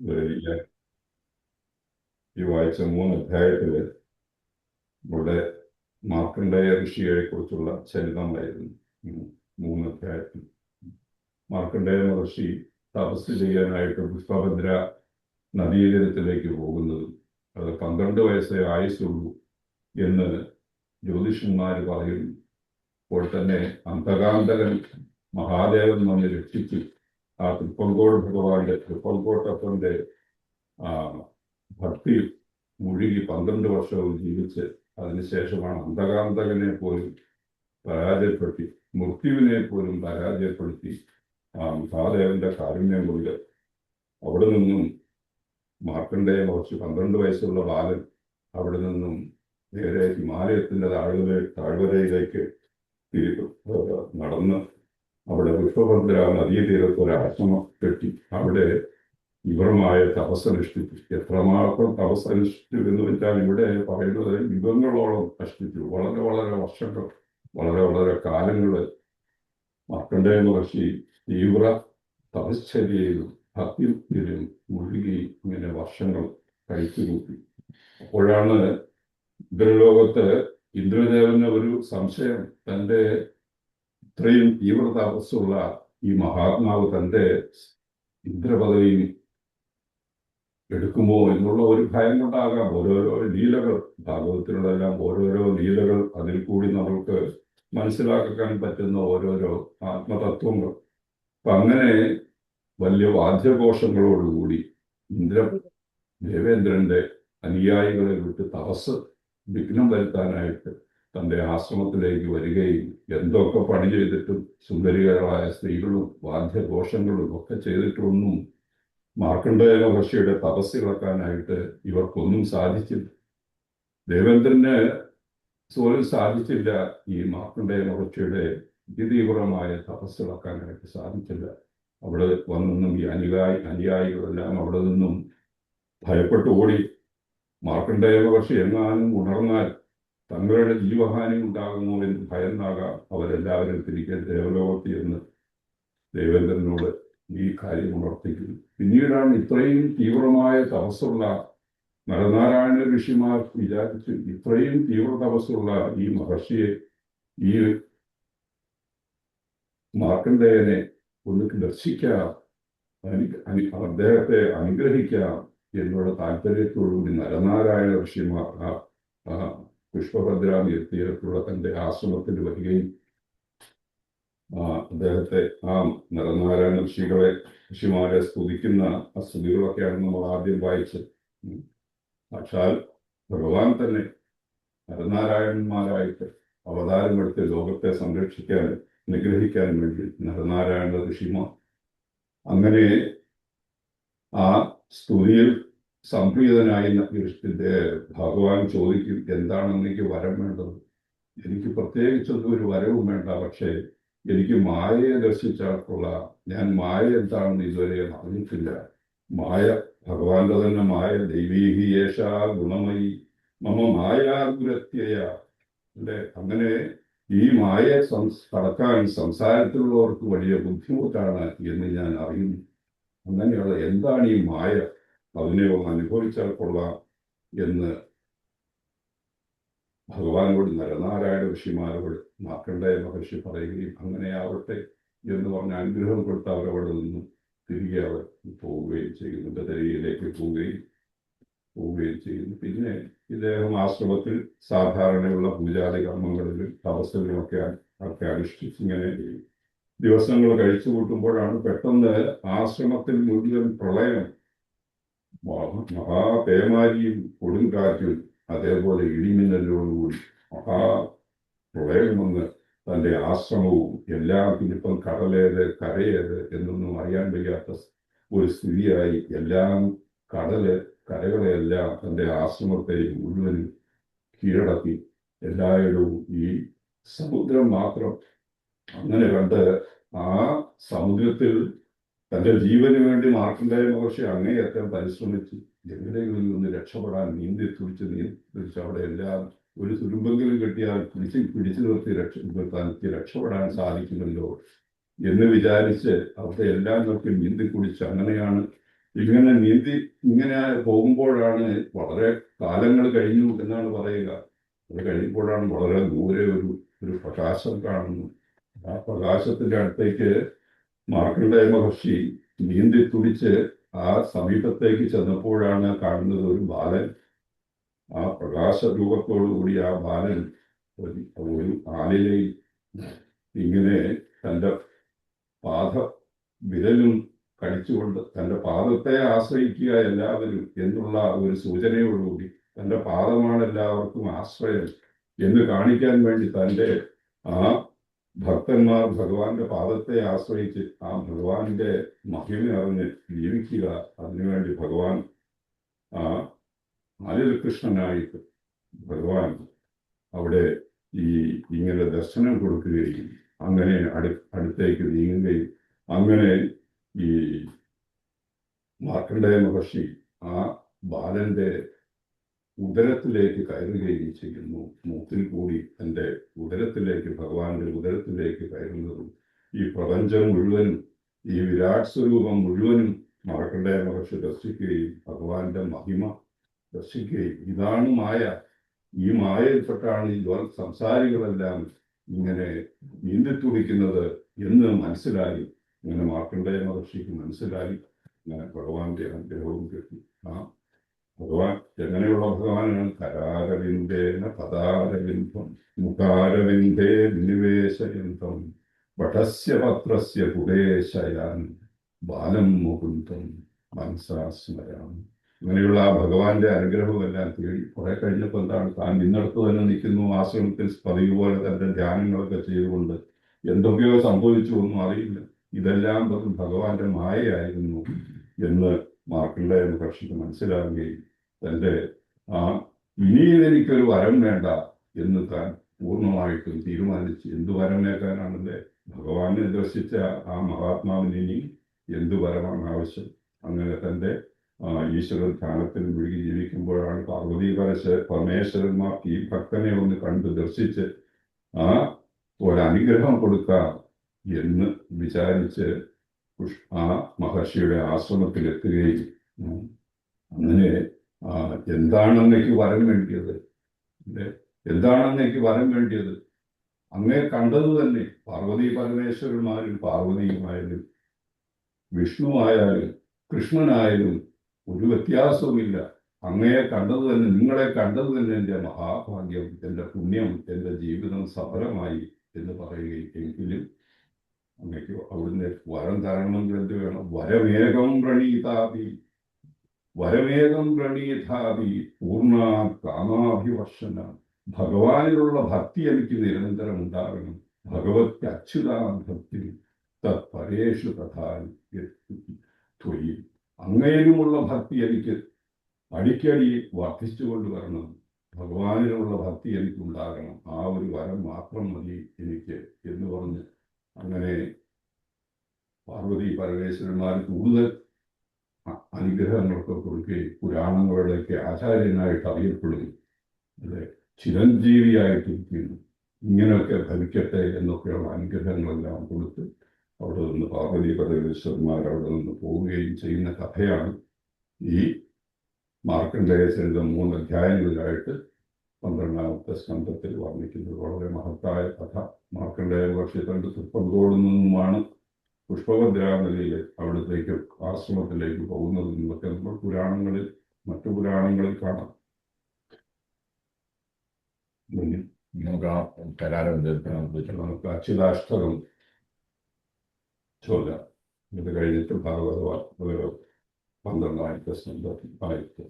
ഈ ഈ വായിച്ച 3 അധ്യായത്തില് ഇവിടെ മാർക്കണ്ഡേയ ഋഷിയെ കുറിച്ചുള്ള ചരിതമായിരുന്നു. 3 അധ്യായത്തിൽ മാർക്കണ്ഡേയ ഋഷി തപസ് ചെയ്യാനായിട്ട് പുഷ്പഭദ്ര നദീതീരത്തിലേക്ക് പോകുന്നതും അത് 12 വയസ്സേ ആയുസുള്ളൂ എന്ന് ജ്യോതിഷന്മാർ പറയുന്നു. അപ്പോൾ തന്നെ അന്തകാന്തകൻ മഹാദേവൻ വന്ന് രക്ഷിച്ചു ആ തൃപ്പങ്കോട്ടപ്പന്റെ ഭക്തി മുഴുകി 12 വർഷവും ജീവിച്ച് അതിനുശേഷമാണ് അന്തകാന്തകനെ പോലും പരാജയപ്പെടുത്തി, മൃത്യുവിനെ പോലും പരാജയപ്പെടുത്തി മഹാദേവന്റെ കാരുണ്യം കൊണ്ട് അവിടെ നിന്നും മാർക്കണ്ഡേയ മഹർഷി 12 വയസ്സുള്ള ബാലൻ അവിടെ നിന്നും നേരെ ഹിമാലയത്തിന്റെ താഴ്വരയിലേക്ക് നടന്ന് അവിടെ പുഷ്പഭദ്ര നദീതീരത്ത് ഒരാശ്രമം കെട്ടി അവിടെ തീവ്രമായ തപസ്സനുഷ്ഠിച്ചു. എത്രമാത്രം തപസ്സനുഷ്ഠിച്ചു എന്ന് വെച്ചാൽ ഇവിടെ പറയുന്നത് യുഗങ്ങളോളം അനുഷ്ഠിച്ചു. വളരെ വളരെ വർഷങ്ങൾ, വളരെ വളരെ കാലങ്ങൾ മാർക്കണ്ഡേയ മഹർഷി തീവ്ര തപശ്ചര്യയിലും ഭക്തിയിലും മുഴുകി ഇങ്ങനെ വർഷങ്ങൾ കഴിച്ചു കൂട്ടി. അപ്പോഴാണ് ഇന്ദ്രലോകത്ത് ഇന്ദ്രദേവന് ഒരു സംശയം, തൻ്റെ ഇത്രയും തീവ്ര തപസ്സുള്ള ഈ മഹാത്മാവ് തൻ്റെ ഇന്ദ്രപദവിയും എടുക്കുമോ എന്നുള്ള ഒരു ഭയം കൊണ്ടാകാം. ഓരോരോ ലീലകൾ, ഭാഗവത്തിലുള്ളതെല്ലാം ഓരോരോ ലീലകൾ, അതിൽ കൂടി നമ്മൾക്ക് മനസ്സിലാക്കാൻ പറ്റുന്ന ഓരോരോ ആത്മതത്വങ്ങൾ. അപ്പൊ അങ്ങനെ വലിയ വാദ്യഘോഷങ്ങളോടുകൂടി ദേവേന്ദ്രന്റെ അനുയായികളെ വിട്ട് തപസ് വിഘ്നം വരുത്താനായിട്ട് തൻ്റെ ആശ്രമത്തിലേക്ക് വരികയും എന്തൊക്കെ പണി ചെയ്തിട്ടും സുന്ദരികളായ സ്ത്രീകളും വാദ്യഘോഷങ്ങളും ഒക്കെ ചെയ്തിട്ടൊന്നും മാർക്കണ്ഡേയ മഹർഷിയുടെ തപസ് ഇളക്കാനായിട്ട് ഇവർക്കൊന്നും സാധിച്ചില്ല. ദേവേന്ദ്രന് പോലും സാധിച്ചില്ല ഈ മാർക്കണ്ഡേയ മഹർഷിയുടെ അതിതീവ്രമായ തപസ് ഇളക്കാനായിട്ട് സാധിച്ചില്ല. അവിടെ വന്നൊന്നും ഈ അനുയായികളെല്ലാം അവിടെ നിന്നും ഭയപ്പെട്ടു ഓടി. മാർക്കണ്ഡേയ മഹർഷി എങ്ങാനും ഉണർന്നാൽ തങ്ങളുടെ ജീവഹാനി ഉണ്ടാകുമോ എന്ന് ഭയന്നാകാം അവരെല്ലാവരും തിരികെ ദേവലോകത്തിൽ എന്ന് ദേവേന്ദ്രനോട് ഈ കാര്യം ഉണർത്തിക്കുന്നു. പിന്നീടാണ് ഇത്രയും തീവ്രമായ തപസ്സുള്ള നരനാരായണ ഋഷിമാർ വിചാരിച്ചു, ഇത്രയും തീവ്ര തപസ്സുള്ള ഈ മഹർഷിയെ, ഈ മാർക്കണ്ഡേയനെ ഒന്ന് ദർശിക്കാം, അദ്ദേഹത്തെ അനുഗ്രഹിക്കാം എന്നുള്ള താല്പര്യത്തോടുകൂടി നരനാരായണ ഋഷിമാർ പുഷ്പഭദ്ര തീരത്തുള്ള തൻ്റെ ആശ്രമത്തിൽ വരികയും അദ്ദേഹത്തെ നരനാരായണ ഋഷിമാരെ സ്തുതിക്കുന്ന ആ സ്തുതികളൊക്കെയാണ് നമ്മൾ ആദ്യം വായിച്ചത്. സാക്ഷാൽ ഭഗവാൻ തന്നെ നരനാരായണന്മാരായിട്ട് അവതാരമെടുത്ത് ലോകത്തെ സംരക്ഷിക്കാനും അനുഗ്രഹിക്കാനും വേണ്ടി നരനാരായണ ഋഷിമാർ അങ്ങനെ ആ സ്തുതിയിൽ സംപ്രീതനായി ഭഗവാൻ ചോദിക്കും, എന്താണ് എനിക്ക് വരം വേണ്ടത്? എനിക്ക് പ്രത്യേകിച്ചൊന്നും ഒരു വരവും വേണ്ട, പക്ഷേ എനിക്ക് മായയെ ദർശിച്ചാൽ കൊള്ളാം. ഞാൻ മായ എന്താണെന്ന് ഇതുവരെ അറിഞ്ഞിട്ടില്ല. മായ ഭഗവാന്റെ തന്നെ മായ, ദൈവീഹി യേശ ഗുണമയി മമ മായാഗുരത്യയ അല്ലെ. അങ്ങനെ ഈ മായയെ കടക്കാൻ സംസാരത്തിലുള്ളവർക്ക് വലിയ ബുദ്ധിമുട്ടാണ് എന്ന് ഞാൻ അറിയുന്നു. അങ്ങനെയുള്ള എന്താണ് ഈ മായ, അതിനെ ഒന്ന് അനുഭവിച്ചാൽ കൊള്ളാം എന്ന് ഭഗവാനോട് നരനാരായണ ഋഷിമാരോട് മാർക്കണ്ഡേയ മഹർഷി പറയുകയും അങ്ങനെ ആവട്ടെ എന്ന് പറഞ്ഞ അനുഗ്രഹം കൊടുത്ത് അവരവിടെ നിന്നും തിരികെ അവർ പോവുകയും ചെയ്യുന്നു, ബദരിയിലേക്ക് പോവുകയും ചെയ്യുന്നു. പിന്നെ ഇദ്ദേഹം ആശ്രമത്തിൽ സാധാരണയുള്ള പൂജാതി കർമ്മങ്ങളിലും തപസ്സിലുമൊക്കെ അനുഷ്ഠിച്ച് ഇങ്ങനെ ദിവസങ്ങൾ കഴിച്ചു കൂട്ടുമ്പോഴാണ് പെട്ടെന്ന് ആശ്രമത്തിൽ മുഴുവൻ പ്രളയം, മഹാപേമാരിയും കൊടുങ്കാറ്റും അതേപോലെ ഇടിമിന്നലോടുകൂടി പ്രളയം വന്ന് തൻ്റെ ആശ്രമവും എല്ലാം ഇനിയിപ്പം കടലേത് കരയേത് എന്നൊന്നും അറിയാൻ വയ്യാത്ത ഒരു സ്ഥിതിയായി എല്ലാം കരകളെയെല്ലാം തൻ്റെ ആശ്രമത്തെയും മുഴുവനും കീഴടക്കി എല്ലായിടവും ഈ സമുദ്രം മാത്രം അങ്ങനെ കണ്ട് ആ സമുദ്രത്തിൽ തൻ്റെ ജീവന് വേണ്ടി മാർക്കണ്ഡേയ മഹർഷി അങ്ങേയറ്റം പരിശ്രമിച്ച് എവിടെയെങ്കിലും നിന്ന് രക്ഷപ്പെടാൻ നീന്തി തുടിച്ച് അവിടെ എല്ലാം ഒരു തുരുമ്പെങ്കിലും കെട്ടിയാൽ പിടിച്ചു നിർത്തി തനിക്ക് രക്ഷപ്പെടാൻ സാധിക്കുമല്ലോ എന്ന് വിചാരിച്ച് അവിടെ എല്ലാം നോക്കി നീന്തി കുടിച്ച് അങ്ങനെയാണ് ഇങ്ങനെ നീന്തി ഇങ്ങനെ പോകുമ്പോഴാണ് വളരെ കാലങ്ങൾ കഴിഞ്ഞു എന്നാണ് പറയുക. അത് കഴിയുമ്പോഴാണ് വളരെ ദൂരെ ഒരു പ്രകാശം കാണുന്നു. ആ പ്രകാശത്തിന്റെ അടുത്തേക്ക് മാർക്കണ്ഡേയ മഹർഷി നീന്തി തുടിച്ച് ആ സമീപത്തേക്ക് ചെന്നപ്പോഴാണ് കാണുന്നത് ഒരു ബാലൻ. ആ പ്രകാശ രൂപത്തോടുകൂടി ആ ബാലൻ ഒരു ആലിലയിൽ ഇങ്ങനെ തൻ്റെ പാദ വിരലും കടിച്ചുകൊണ്ട് തൻ്റെ പാദത്തെ ആശ്രയിക്കുക എല്ലാവരും എന്നുള്ള ഒരു സൂചനയോടുകൂടി തൻ്റെ പാദമാണ് എല്ലാവർക്കും ആശ്രയം എന്ന് കാണിക്കാൻ വേണ്ടി തൻ്റെ ആ ഭക്തന്മാർ ഭഗവാന്റെ പാദത്തെ ആശ്രയിച്ച് ആ ഭഗവാന്റെ മഹിമ അറിഞ്ഞ് ജീവിക്കുക, അതിനുവേണ്ടി ഭഗവാൻ ആ ആലിൽ കൃഷ്ണനായിട്ട് ഭഗവാൻ അവിടെ ഇങ്ങനെ ദർശനം കൊടുക്കുകയും അങ്ങനെ അടുത്തേക്ക് നീങ്ങുകയും അങ്ങനെ ഈ മാർക്കണ്ഡേയ മഹർഷി ആ ബാലന്റെ ഉദരത്തിലേക്ക് കയറുകയും ചെയ്യുന്നു. മൂക്കിൽ കൂടി തൻ്റെ ഉദരത്തിലേക്ക് ഭഗവാന്റെ ഉദരത്തിലേക്ക് കയറുന്നതും ഈ പ്രപഞ്ചം മുഴുവനും ഈ വിരാട് സ്വരൂപം മുഴുവനും മാർക്കണ്ഡേയ മഹർഷി ദർശിക്കുകയും ഭഗവാന്റെ മഹിമ ദർശിക്കുകയും ഇതാണ് മായ. ഈ മായയിൽപ്പെട്ടാണ് ഈ സംസാരികളെല്ലാം ഇങ്ങനെ നീന്തിത്തുടിക്കുന്നത് എന്ന് മനസ്സിലായി. ഇങ്ങനെ മാർക്കണ്ഡേയ മഹർഷിക്ക് മനസ്സിലായി. അങ്ങനെ ഭഗവാന്റെ അനുഗ്രഹവും കിട്ടി. ആ ഭഗവാൻ എങ്ങനെയുള്ള ഭഗവാനാണ്? കരാരവിന്ദേന പദാരവിന്ദം മുഖാരവിന്ദേ വിനിവേശയന്തം വടസ്യ പത്രസ്യ കുടേശയാൻ ബാലം മുകുന്ദം മനസാ സ്മരാമി. ഇങ്ങനെയുള്ള ആ ഭഗവാന്റെ അനുഗ്രഹമെല്ലാം തേടി കുറെ കഴിഞ്ഞപ്പോൾ എന്താണ്, താൻ നിന്നടുത്ത് തന്നെ നിൽക്കുന്നു. ആശ്രമത്തിൽ പതിവ് പോലെ തന്റെ ധ്യാനങ്ങളൊക്കെ ചെയ്തുകൊണ്ട് എന്തൊക്കെയോ സംഭവിച്ചു ഒന്നും അറിയില്ല. ഇതെല്ലാം വെറും ഭഗവാന്റെ മായയായിരുന്നു എന്ന് മാർക്കണ്ഡേയ മഹർഷിക്ക് മനസ്സിലാവുകയും തൻ്റെ ആ ഇനിയും എനിക്കൊരു വരം വേണ്ട എന്ന് താൻ പൂർണ്ണമായിട്ടും തീരുമാനിച്ച്, എന്ത് വരം കേൾക്കാനാണല്ലേ ഭഗവാനെ ദർശിച്ച ആ മഹാത്മാവിന് ഇനി എന്ത് വരമാണ് ആവശ്യം? അങ്ങനെ തൻ്റെ ഈശ്വര ധ്യാനത്തിൽ മുഴുകി ജീവിക്കുമ്പോഴാണ് പാർവതി പരമേശ്വരന്മാർക്ക് ഈ ഭക്തനെ ഒന്ന് കണ്ട് ദർശിച്ച് ആ ഒരനുഗ്രഹം കൊടുക്കാം എന്ന് വിചാരിച്ച് ആ മഹർഷിയുടെ ആശ്രമത്തിലെത്തുകയും അങ്ങനെ എന്താണെന്നേക്ക് വരം വേണ്ടിയത്? എന്താണെന്നേക്ക് വരം വേണ്ടിയത്? അങ്ങേ കണ്ടത് തന്നെ പാർവതി പരമേശ്വരന്മാരും പാർവതിയുമായാലും വിഷ്ണുവായാലും കൃഷ്ണനായാലും ഒരു വ്യത്യാസവുമില്ല. അങ്ങയെ കണ്ടത് തന്നെ, നിങ്ങളെ കണ്ടത് തന്നെ എൻ്റെ മഹാഭാഗ്യം, എൻ്റെ പുണ്യം, എൻ്റെ ജീവിതം സഫലമായി എന്ന് പറയുകയും എങ്കിലും അങ്ങേക്ക് അവിടുന്ന് വരം തരണമെങ്കിൽ എന്ത് വേണം? വരമേകം പ്രണീതാപി പൂർണ്ണ കാമാഭിവർഷന. ഭഗവാനിലുള്ള ഭക്തി എനിക്ക് നിരന്തരം ഉണ്ടാകണം. ഭഗവത് അച്യുതാഭക്തി തത്പരേഷു തഥാ ത്വയി. അങ്ങയിലുമുള്ള ഭക്തി എനിക്ക് അടിക്കടി വർദ്ധിച്ചുകൊണ്ട് വരണം. ഭഗവാനിലുള്ള ഭക്തി എനിക്കുണ്ടാകണം. ആ ഒരു വരം മാത്രം മതി എനിക്ക് എന്ന് പറഞ്ഞ് അങ്ങനെ പാർവതി പരമേശ്വരന്മാർ കൂടുതൽ അനുഗ്രഹങ്ങളൊക്കെ കൊടുക്കുകയും പുരാണങ്ങളുടെയൊക്കെ ആചാര്യനായിട്ട് അറിയപ്പെടുന്നു. അതെ, ചിരഞ്ജീവിയായിട്ടിരിക്കുന്നു. ഇങ്ങനെയൊക്കെ ഭവിക്കട്ടെ എന്നൊക്കെയുള്ള അനുഗ്രഹങ്ങളെല്ലാം കൊടുത്ത് അവിടെ നിന്ന് പാർവതി പരമേശ്വരന്മാർ അവിടെ നിന്ന് പോവുകയും ചെയ്യുന്ന കഥയാണ് ഈ മാർക്കണ്ഡേയ ചരിതം 3 അധ്യായങ്ങളിലായിട്ട് 12ാമത്തെ സ്കന്ധത്തിൽ വർണ്ണിക്കുന്നത്. വളരെ മഹത്തായ കഥ. മാർക്കണ്ഡേയ മഹർഷി തന്റെ തൃപ്പങ്കോട് നിന്നുമാണ് പുഷ്പഭദ്രാനദിയിൽ അവിടത്തേക്ക് ആശ്രമത്തിലേക്ക് പോകുന്നത് എന്നൊക്കെ നമ്മൾ മറ്റു പുരാണങ്ങളിൽ കാണാം. നമുക്ക് ആ നമുക്ക് അച്യുതാഷ്ടകം ചൊല്ലാം. ഇത് കഴിഞ്ഞിട്ട് ഭാഗവത 12ാമത്തെ സ്കന്ധത്തിൽ ആയിട്ട്